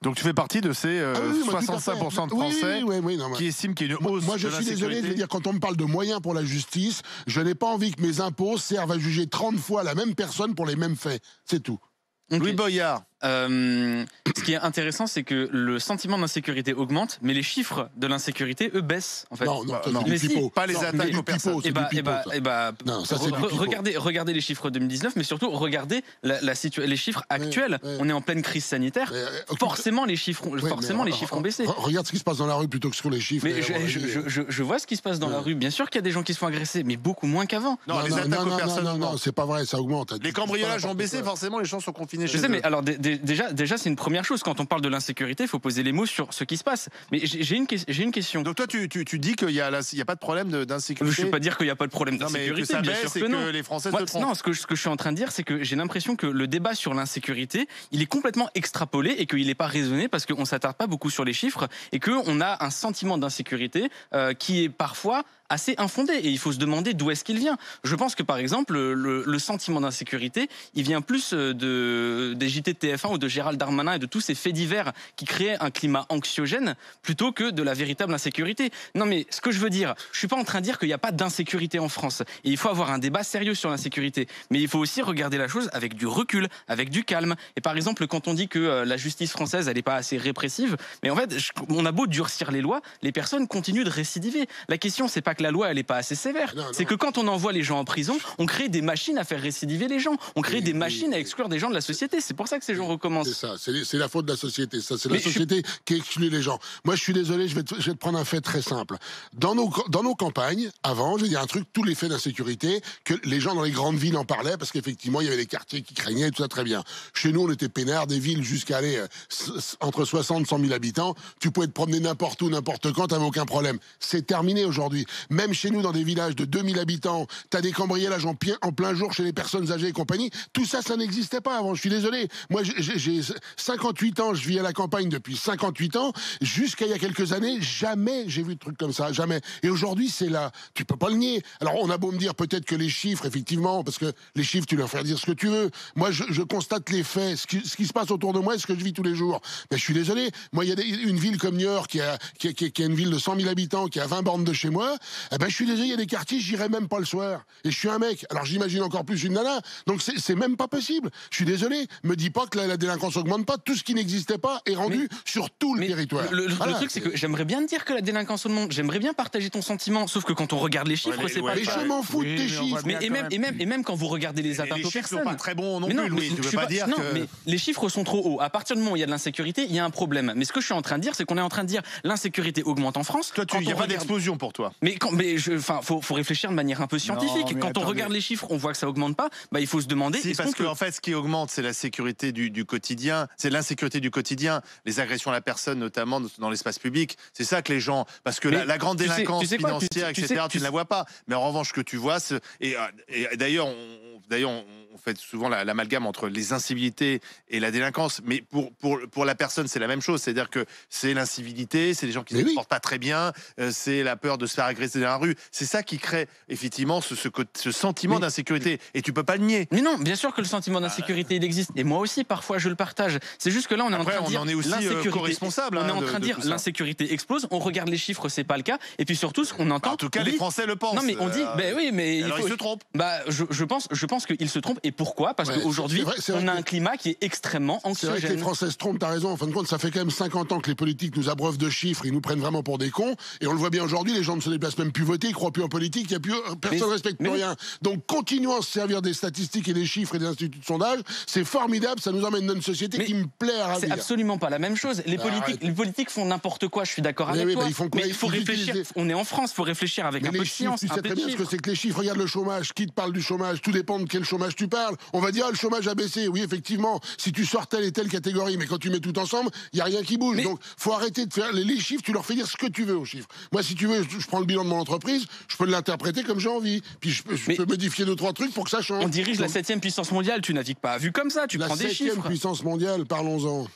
Donc tu fais partie de ces moi, tout à fait. 65% de Français non, qui estiment qu'il y a une hausse moi, je de suis désolé de l'insécurité. dire, quand on me parle de moyens pour la justice, je n'ai pas envie que mes impôts servent à juger 30 fois la même personne pour les mêmes faits. C'est tout. Okay. Louis Boyard. Ce qui est intéressant, c'est que le sentiment d'insécurité augmente, mais les chiffres de l'insécurité, eux, baissent. En fait. Non, mais c'est si, pas les attaques aux personnes. Regardez les chiffres 2019, mais surtout regardez les chiffres actuels. On est en pleine crise sanitaire. Forcément, les chiffres ont baissé. Regarde ce qui se passe dans la rue plutôt que sur les chiffres. Mais je vois ce qui se passe dans la rue. Bien sûr qu'il y a des gens qui se font agresser, mais beaucoup moins qu'avant. Non, les attaques aux personnes. Non, c'est pas vrai, ça augmente. Les cambriolages ont baissé, forcément, les gens sont confinés chez eux. Je sais, mais alors déjà c'est une première chose. Quand on parle de l'insécurité, il faut poser les mots sur ce qui se passe. Mais j'ai une question. Donc toi, tu dis qu'il y a pas de problème d'insécurité. Je ne veux pas dire qu'il n'y a pas de problème d'insécurité. Bien sûr que non. Les Français se trompent. Non, ce que je suis en train de dire, c'est que j'ai l'impression que le débat sur l'insécurité, il est complètement extrapolé et qu'il n'est pas raisonné parce qu'on ne s'attarde pas beaucoup sur les chiffres et qu'on a un sentiment d'insécurité qui est parfois assez infondé et il faut se demander d'où est-ce qu'il vient. Je pense que par exemple le sentiment d'insécurité, il vient plus des JT de TF1 ou de Gérald Darmanin et de tous ces faits divers qui créent un climat anxiogène plutôt que de la véritable insécurité. Non mais ce que je veux dire, je suis pas en train de dire qu'il n'y a pas d'insécurité en France et il faut avoir un débat sérieux sur l'insécurité, mais il faut aussi regarder la chose avec du recul, avec du calme. Et par exemple quand on dit que la justice française elle n'est pas assez répressive, mais en fait on a beau durcir les lois, les personnes continuent de récidiver. La question c'est pas que la loi elle est pas assez sévère, c'est que quand on envoie les gens en prison, on crée des machines à faire récidiver les gens, on crée des machines à exclure des gens de la société. C'est pour ça que ces gens recommencent. C'est ça, c'est la faute de la société. Ça, c'est la société qui exclut les gens. Moi, je suis désolé, je vais te prendre un fait très simple. Dans nos campagnes, avant, je vais dire un truc, tous les faits d'insécurité, que les gens dans les grandes villes en parlaient, parce qu'effectivement, il y avait des quartiers qui craignaient, et tout ça très bien. Chez nous, on était peinards, des villes jusqu'à aller entre 60 et 100 000 habitants. Tu pouvais te promener n'importe où, n'importe quand, t'avais aucun problème. C'est terminé aujourd'hui. Même chez nous, dans des villages de 2000 habitants, t'as des cambriolages en plein jour chez les personnes âgées et compagnie. Tout ça, ça n'existait pas avant. Je suis désolé. Moi, j'ai 58 ans, je vis à la campagne depuis 58 ans. Jusqu'à il y a quelques années, jamais j'ai vu de trucs comme ça. Jamais. Et aujourd'hui, c'est là. Tu peux pas le nier. Alors, on a beau me dire peut-être que les chiffres, effectivement, parce que les chiffres, tu leur fais dire ce que tu veux. Moi, je constate les faits. Ce qui se passe autour de moi, ce que je vis tous les jours. Mais je suis désolé. Moi, il y a une ville comme New York qui a une ville de 100 000 habitants, qui a 20 bornes de chez moi. Eh ben, je suis désolé, il y a des quartiers, j'irai même pas le soir. Et je suis un mec. Alors, j'imagine encore plus une nana. Donc, c'est même pas possible. Je suis désolé. Me dis pas que la délinquance augmente pas. Tout ce qui n'existait pas est rendu sur tout le territoire. Le truc, c'est que j'aimerais bien te dire que la délinquance augmente. J'aimerais bien partager ton sentiment. Sauf que quand on regarde les chiffres, c'est pas. Mais je m'en fous de tes chiffres. Et même quand vous regardez les atteintes aux personnes. Sont pas très bons non plus, Louis. Tu veux pas dire que... mais les chiffres sont trop hauts. À partir du moment où il y a de l'insécurité, il y a un problème. Mais ce que je suis en train de dire, c'est qu'on est en train de dire l'insécurité augmente en France. Toi, il n'y a pas d'explosion pour toi. Mais faut réfléchir de manière un peu scientifique. Quand on regarde les chiffres, on voit que ça augmente pas. Bah, il faut se demander. Si, parce qu'en fait, ce qui augmente, c'est la sécurité du quotidien. C'est l'insécurité du quotidien. Les agressions à la personne, notamment dans l'espace public. C'est ça que les gens. Parce que la grande délinquance financière, etc., tu ne la vois pas. Mais en revanche, ce que tu vois, et d'ailleurs, on fait souvent l'amalgame entre les incivilités et la délinquance, mais pour la personne, c'est la même chose. C'est-à-dire que c'est l'incivilité, c'est les gens qui ne se portent pas très bien, c'est la peur de se faire agresser dans la rue. C'est ça qui crée effectivement ce sentiment d'insécurité. Et tu peux pas le nier. Mais non, bien sûr que le sentiment d'insécurité, il existe. Et moi aussi, parfois, je le partage. C'est juste que là, on est en train de dire co-responsable. On est en train de dire l'insécurité explose. On regarde les chiffres, c'est pas le cas. Et puis surtout, ce qu'on entend. En tout cas, les Français le pensent. Non, mais on dit, oui, mais alors ils se trompent. Bah, je pense qu'ils se trompent. Et pourquoi? Parce qu'aujourd'hui, on a un climat qui est extrêmement anxiogène. C'est vrai que les Français se trompent, t'as raison. En fin de compte, ça fait quand même 50 ans que les politiques nous abreuvent de chiffres, ils nous prennent vraiment pour des cons. Et on le voit bien aujourd'hui, les gens ne se déplacent même plus voter, ils croient plus en politique, personne ne respecte plus rien. Donc continuons à se servir des statistiques et des chiffres et des instituts de sondage. C'est formidable, ça nous emmène dans une société qui me plaît à ravir. C'est absolument pas la même chose. Les politiques font n'importe quoi, je suis d'accord avec toi. Mais il faut réfléchir. On est en France, il faut réfléchir avec un peu de science. Tu sais très bien ce que c'est que les chiffres. Regarde le chômage. Qui te parle du chômage? Tout dépend de quel chômage tu parles. On va dire, le chômage a baissé. Oui, effectivement, si tu sors telle et telle catégorie, mais quand tu mets tout ensemble, il n'y a rien qui bouge. Donc, faut arrêter de faire les chiffres, tu leur fais dire ce que tu veux aux chiffres. Moi, si tu veux, je prends le bilan de mon entreprise, je peux l'interpréter comme j'ai envie. Puis je peux modifier 2-3 trucs pour que ça change. On dirige la 7e puissance mondiale, tu navigues pas à vue comme ça, tu prends des chiffres. La 7e puissance mondiale, parlons-en.